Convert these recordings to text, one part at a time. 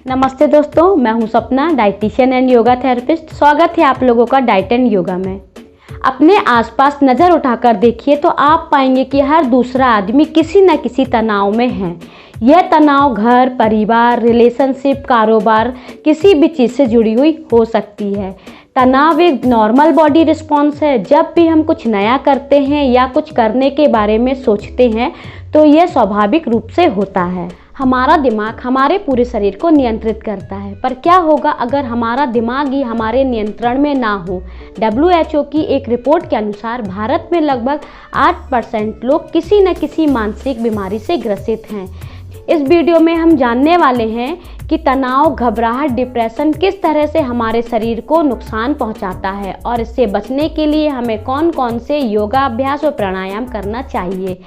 नमस्ते दोस्तों, मैं हूं सपना, डाइटिशियन एंड योगा थेरेपिस्ट। स्वागत है आप लोगों का डाइट एंड योगा में। अपने आसपास नज़र उठाकर देखिए तो आप पाएंगे कि हर दूसरा आदमी किसी न किसी तनाव में है। यह तनाव घर, परिवार, रिलेशनशिप, कारोबार, किसी भी चीज़ से जुड़ी हुई हो सकती है। तनाव एक नॉर्मल बॉडी रिस्पॉन्स है। जब भी हम कुछ नया करते हैं या कुछ करने के बारे में सोचते हैं तो यह स्वाभाविक रूप से होता है। हमारा दिमाग हमारे पूरे शरीर को नियंत्रित करता है, पर क्या होगा अगर हमारा दिमाग ही हमारे नियंत्रण में ना हो। WHO की एक रिपोर्ट के अनुसार भारत में लगभग 8% लोग किसी न किसी मानसिक बीमारी से ग्रसित हैं। इस वीडियो में हम जानने वाले हैं कि तनाव, घबराहट, डिप्रेशन किस तरह से हमारे शरीर को नुकसान पहुंचाता है और इससे बचने के लिए हमें कौन कौन से योगा अभ्यास और प्राणायाम करना चाहिए।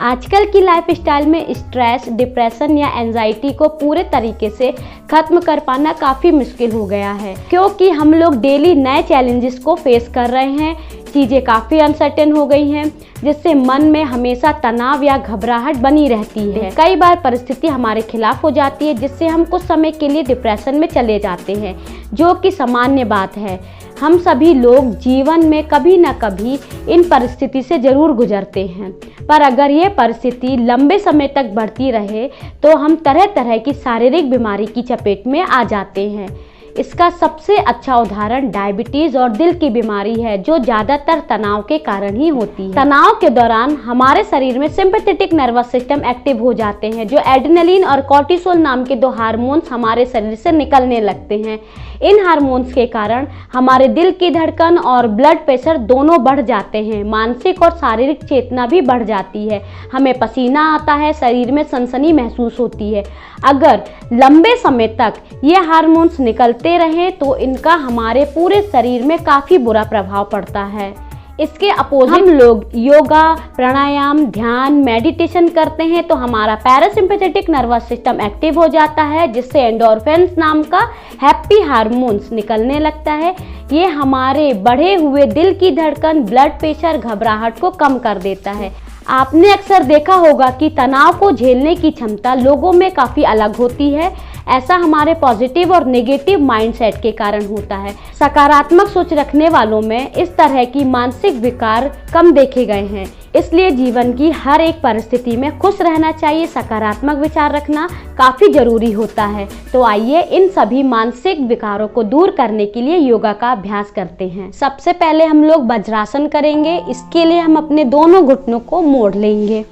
आजकल की लाइफस्टाइल में स्ट्रेस, डिप्रेशन या एंजाइटी को पूरे तरीके से खत्म कर पाना काफ़ी मुश्किल हो गया है, क्योंकि हम लोग डेली नए चैलेंजेस को फेस कर रहे हैं। चीज़ें काफ़ी अनसर्टेन हो गई हैं, जिससे मन में हमेशा तनाव या घबराहट बनी रहती है। कई बार परिस्थिति हमारे खिलाफ हो जाती है, जिससे हम कुछ समय के लिए डिप्रेशन में चले जाते हैं, जो कि सामान्य बात है। हम सभी लोग जीवन में कभी न कभी इन परिस्थिति से ज़रूर गुजरते हैं, पर अगर ये परिस्थिति लंबे समय तक बढ़ती रहे तो हम तरह तरह की शारीरिक बीमारी की चपेट में आ जाते हैं। इसका सबसे अच्छा उदाहरण डायबिटीज़ और दिल की बीमारी है, जो ज़्यादातर तनाव के कारण ही होती है। तनाव के दौरान हमारे शरीर में सिंपैथेटिक नर्वस सिस्टम एक्टिव हो जाते हैं, जो एड्रेनलिन और कॉर्टिसोल नाम के दो हार्मोन्स हमारे शरीर से निकलने लगते हैं। इन हार्मोन्स के कारण हमारे दिल की धड़कन और ब्लड प्रेशर दोनों बढ़ जाते हैं। मानसिक और शारीरिक चेतना भी बढ़ जाती है। हमें पसीना आता है, शरीर में सनसनी महसूस होती है। अगर लंबे समय तक ये हार्मोन्स निकलते रहे तो इनका हमारे पूरे शरीर में काफ़ी बुरा प्रभाव पड़ता है। इसके अपोजिट हम लोग योगा, प्राणायाम, ध्यान, मेडिटेशन करते हैं तो हमारा पैरासिम्पैथेटिक नर्वस सिस्टम एक्टिव हो जाता है, जिससे एंडोर्फिन्स नाम का हैप्पी हार्मोन्स निकलने लगता है। ये हमारे बढ़े हुए दिल की धड़कन, ब्लड प्रेशर, घबराहट को कम कर देता है। आपने अक्सर देखा होगा कि तनाव को झेलने की क्षमता लोगों में काफ़ी अलग होती है। ऐसा हमारे पॉजिटिव और नेगेटिव माइंडसेट के कारण होता है। सकारात्मक सोच रखने वालों में इस तरह की मानसिक विकार कम देखे गए हैं। इसलिए जीवन की हर एक परिस्थिति में खुश रहना चाहिए। सकारात्मक विचार रखना काफ़ी ज़रूरी होता है। तो आइए इन सभी मानसिक विकारों को दूर करने के लिए योगा का अभ्यास करते हैं। सबसे पहले हम लोग वज्रासन करेंगे। इसके लिए हम अपने दोनों घुटनों को मोड़ लेंगे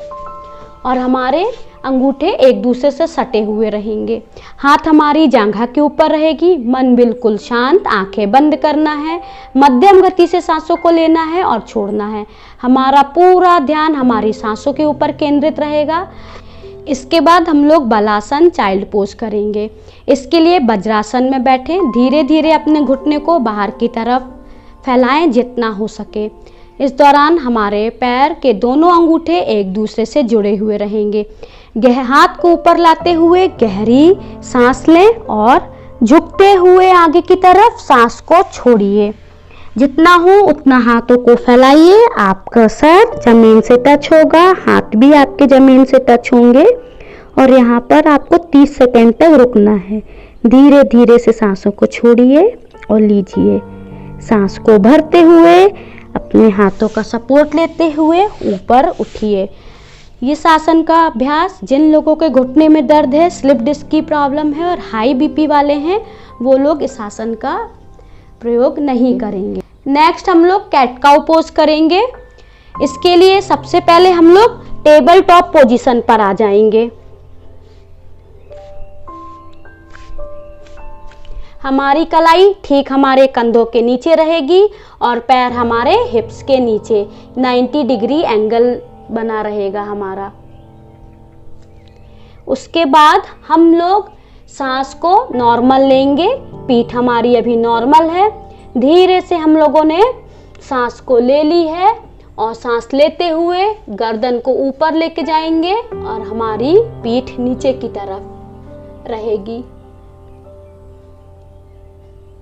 और हमारे अंगूठे एक दूसरे से सटे हुए रहेंगे। हाथ हमारी जांघा के ऊपर रहेगी। मन बिल्कुल शांत, आंखें बंद करना है। मध्यम गति से सांसों को लेना है और छोड़ना है। हमारा पूरा ध्यान हमारी सांसों के ऊपर केंद्रित रहेगा। इसके बाद हम लोग बलासन, चाइल्ड पोज करेंगे। इसके लिए वज्रासन में बैठें। धीरे धीरे अपने घुटने को बाहर की तरफ फैलाएं जितना हो सके। इस दौरान हमारे पैर के दोनों अंगूठे एक दूसरे से जुड़े हुए रहेंगे। हाथ को ऊपर लाते हुए गहरी सांस लें और झुकते हुए आगे की तरफ सांस को छोड़िए। जितना हो उतना हाथों को फैलाइए। आपका सर जमीन से टच होगा, हाथ भी आपके जमीन से टच होंगे और यहाँ पर आपको 30 सेकंड तक रुकना है। धीरे धीरे से सांसों को छोड़िए और लीजिए। सांस को भरते हुए अपने हाथों का सपोर्ट लेते हुए ऊपर उठिए। इस आसन का अभ्यास जिन लोगों के घुटने में दर्द है, स्लिप डिस्क की प्रॉब्लम है और हाई बीपी वाले हैं, वो लोग इस आसन का प्रयोग नहीं करेंगे। नेक्स्ट हम लोग कैट काउ पोज करेंगे। इसके लिए सबसे पहले हम लोग टेबल टॉप पोजीशन पर आ जाएंगे। हमारी कलाई ठीक हमारे कंधों के नीचे रहेगी और पैर हमारे हिप्स के नीचे 90 डिग्री एंगल बना रहेगा हमारा। उसके बाद हम लोग सांस को नॉर्मल लेंगे। पीठ हमारी अभी नॉर्मल है। धीरे से हम लोगों ने सांस को ले ली है और सांस लेते हुए गर्दन को ऊपर लेके जाएंगे और हमारी पीठ नीचे की तरफ रहेगी।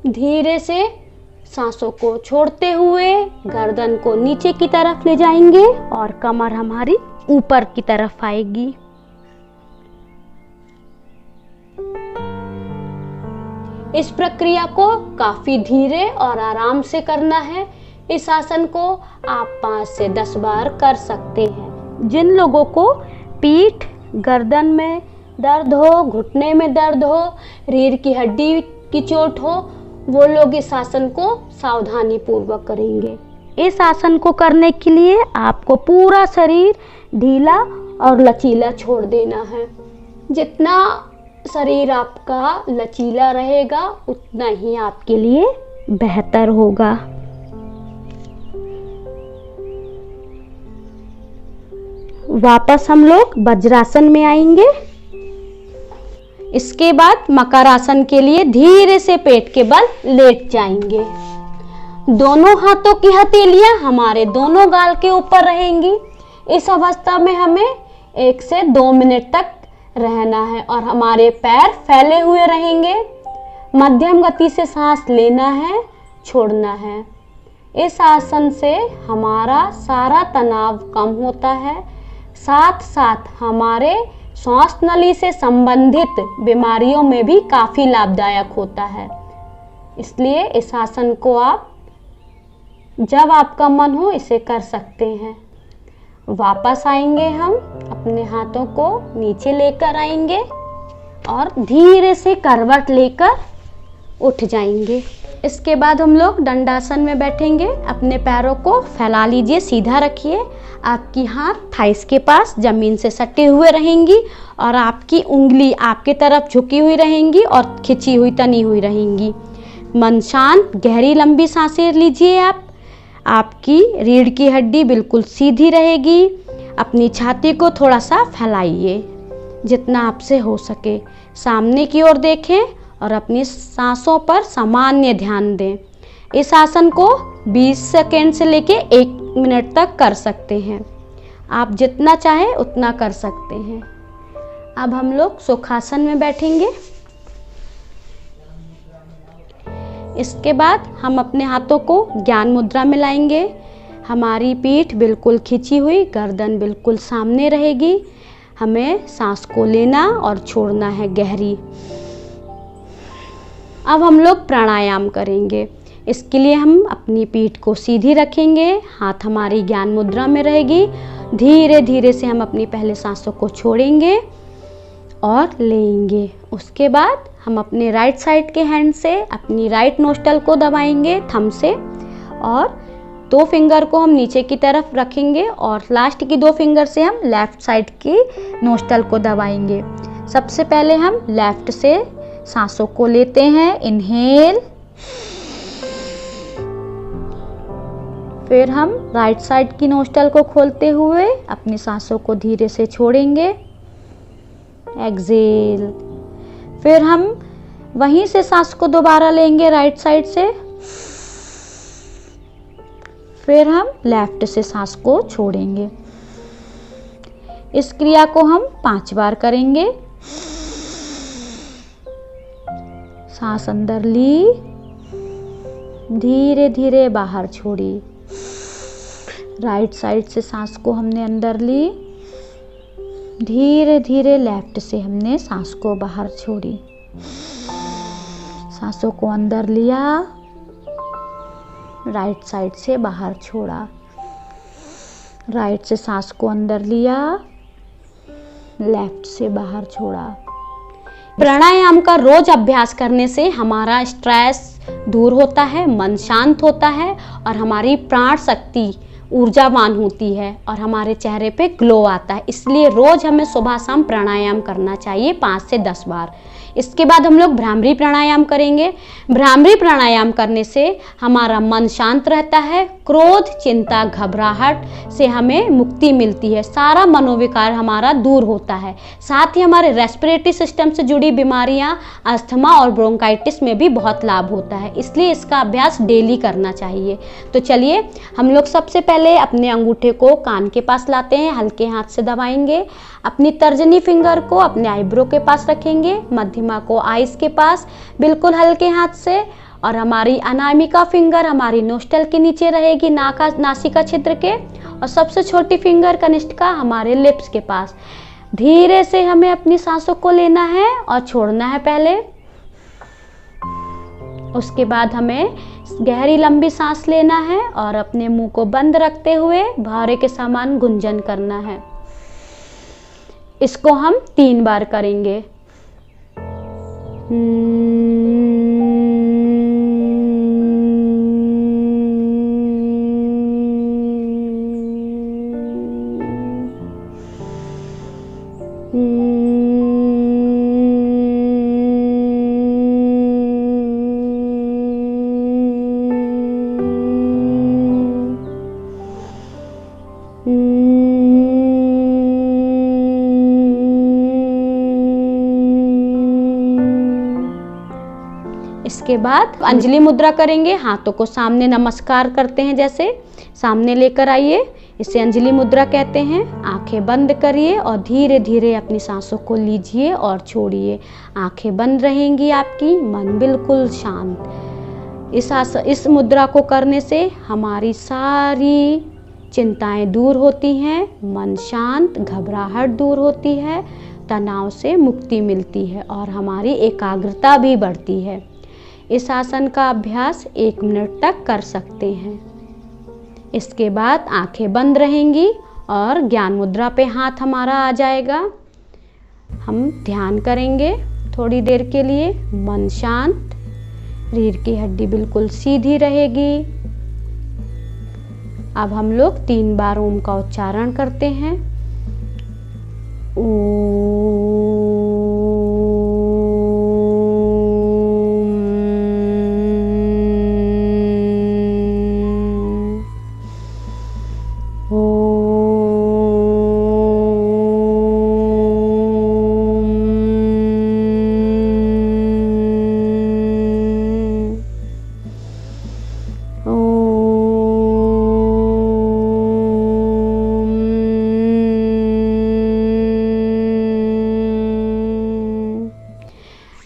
धीरे से सांसों को छोड़ते हुए गर्दन को नीचे की तरफ ले जाएंगे और कमर हमारी ऊपर की तरफ आएगी। इस प्रक्रिया को काफी धीरे और आराम से करना है। इस आसन को आप 5 से 10 बार कर सकते हैं। जिन लोगों को पीठ, गर्दन में दर्द हो, घुटने में दर्द हो, रीढ़ की हड्डी की चोट हो, वो लोग इस आसन को सावधानी पूर्वक करेंगे। इस आसन को करने के लिए आपको पूरा शरीर ढीला और लचीला छोड़ देना है। जितना शरीर आपका लचीला रहेगा उतना ही आपके लिए बेहतर होगा। वापस हम लोग वज्रासन में आएंगे। इसके बाद मकरासन के लिए धीरे से पेट के बल लेट जाएंगे। दोनों हाथों की हथेलियां हमारे दोनों गाल के ऊपर रहेंगी। इस अवस्था में हमें 1 से 2 मिनट तक रहना है और हमारे पैर फैले हुए रहेंगे। मध्यम गति से सांस लेना है, छोड़ना है। इस आसन से हमारा सारा तनाव कम होता है, साथ साथ हमारे श्वास नली से संबंधित बीमारियों में भी काफी लाभदायक होता है। इसलिए इस आसन को आप जब आपका मन हो इसे कर सकते हैं। वापस आएंगे, हम अपने हाथों को नीचे लेकर आएंगे और धीरे से करवट लेकर उठ जाएंगे। इसके बाद हम लोग दंडासन में बैठेंगे। अपने पैरों को फैला लीजिए, सीधा रखिए। आपकी हाथ थाइस के पास जमीन से सटे हुए रहेंगी और आपकी उंगली आपके तरफ झुकी हुई रहेंगी और खिंची हुई, तनी हुई रहेंगी। मन शांत, गहरी लंबी सांसें लीजिए। आपकी रीढ़ की हड्डी बिल्कुल सीधी रहेगी। अपनी छाती को थोड़ा सा फैलाइए जितना आपसे हो सके। सामने की ओर देखें और अपनी सांसों पर सामान्य ध्यान दें। इस आसन को 20 सेकेंड से लेके 1 मिनट तक कर सकते हैं। आप जितना चाहें उतना कर सकते हैं। अब हम लोग सुखासन में बैठेंगे। इसके बाद हम अपने हाथों को ज्ञान मुद्रा में लाएंगे। हमारी पीठ बिल्कुल खिंची हुई, गर्दन बिल्कुल सामने रहेगी। हमें सांस को लेना और छोड़ना है गहरी। अब हम लोग प्राणायाम करेंगे। इसके लिए हम अपनी पीठ को सीधी रखेंगे, हाथ हमारी ज्ञान मुद्रा में रहेगी। धीरे धीरे से हम अपनी पहले सांसों को छोड़ेंगे और लेंगे। उसके बाद हम अपने राइट साइड के हैंड से अपनी राइट नोस्टल को दबाएंगे थंब से, और 2 फिंगर को हम नीचे की तरफ रखेंगे और लास्ट की 2 फिंगर से हम लेफ्ट साइड की नोस्टल को दबाएंगे। सबसे पहले हम लेफ्ट से सांसों को लेते हैं, इनहेल। फिर हम राइट साइड की नोस्टल को खोलते हुए अपनी सांसों को धीरे से छोड़ेंगे, एक्सहेल। फिर हम वहीं से सांस को दोबारा लेंगे राइट साइड से। फिर हम लेफ्ट से सांस को छोड़ेंगे। इस क्रिया को हम 5 बार करेंगे। सांस अंदर ली, धीरे धीरे बाहर छोड़ी। राइट साइड से सांस को हमने अंदर ली, धीरे धीरे लेफ्ट से हमने सांस को बाहर छोड़ी। सांसों को अंदर लिया, राइट साइड से बाहर छोड़ा। राइट से सांस को अंदर लिया, लेफ्ट से बाहर छोड़ा। प्राणायाम का रोज अभ्यास करने से हमारा स्ट्रेस दूर होता है, मन शांत होता है और हमारी प्राण शक्ति ऊर्जावान होती है और हमारे चेहरे पे ग्लो आता है। इसलिए रोज हमें सुबह शाम प्राणायाम करना चाहिए 5 से 10 बार। इसके बाद हम लोग भ्रामरी प्राणायाम करेंगे। भ्रामरी प्राणायाम करने से हमारा मन शांत रहता है, क्रोध, चिंता, घबराहट से हमें मुक्ति मिलती है, सारा मनोविकार हमारा दूर होता है। साथ ही हमारे रेस्पिरेटरी सिस्टम से जुड़ी बीमारियां, अस्थमा और ब्रोंकाइटिस में भी बहुत लाभ होता है। इसलिए इसका अभ्यास डेली करना चाहिए। तो चलिए हम लोग सबसे पहले अपने अंगूठे को कान के पास लाते हैं, हल्के हाथ से दबाएंगे। अपनी तर्जनी फिंगर को अपने आईब्रो के पास रखेंगे, मध्यमा को आईज के पास बिल्कुल हल्के हाथ से, और हमारी अनामिका फिंगर हमारी नोस्टल के नीचे रहेगी, नासिका क्षेत्र के, और सबसे छोटी फिंगर कनिष्ठिका हमारे लिप्स के पास। धीरे से हमें अपनी सांसों को लेना है और छोड़ना है। पहले उसके बाद हमें गहरी लंबी सांस लेना है और अपने मुंह को बंद रखते हुए भौरे के समान गुंजन करना है। इसको हम 3 बार करेंगे। इसके बाद अंजलि मुद्रा करेंगे। हाथों को सामने नमस्कार करते हैं, जैसे सामने लेकर आइए, इसे अंजलि मुद्रा कहते हैं। आंखें बंद करिए और धीरे धीरे अपनी सांसों को लीजिए और छोड़िए। आंखें बंद रहेंगी आपकी, मन बिल्कुल शांत। इस मुद्रा को करने से हमारी सारी चिंताएं दूर होती हैं, मन शांत, घबराहट दूर होती है, तनाव से मुक्ति मिलती है और हमारी एकाग्रता भी बढ़ती है। इस आसन का अभ्यास 1 मिनट तक कर सकते हैं। इसके बाद आंखें बंद रहेंगी और ज्ञान मुद्रा पे हाथ हमारा आ जाएगा। हम ध्यान करेंगे थोड़ी देर के लिए, मन शांत, रीढ़ की हड्डी बिल्कुल सीधी रहेगी। अब हम लोग 3 बार ओम का उच्चारण करते हैं।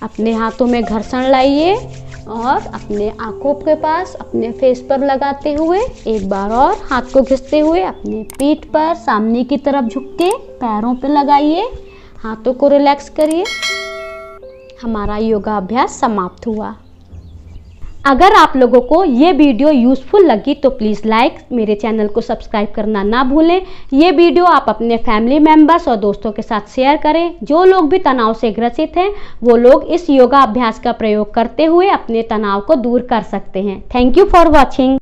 अपने हाथों में घर्षण लाइए और अपने आंखों के पास अपने फेस पर लगाते हुए एक बार और हाथ को घिसते हुए अपने पीठ पर सामने की तरफ झुक के पैरों पे लगाइए। हाथों को रिलैक्स करिए। हमारा योगा अभ्यास समाप्त हुआ। अगर आप लोगों को ये वीडियो यूज़फुल लगी तो प्लीज़ मेरे चैनल को सब्सक्राइब करना ना भूलें। ये वीडियो आप अपने फैमिली मेम्बर्स और दोस्तों के साथ शेयर करें। जो लोग भी तनाव से ग्रसित हैं वो लोग इस योगा अभ्यास का प्रयोग करते हुए अपने तनाव को दूर कर सकते हैं। Thank you for watching.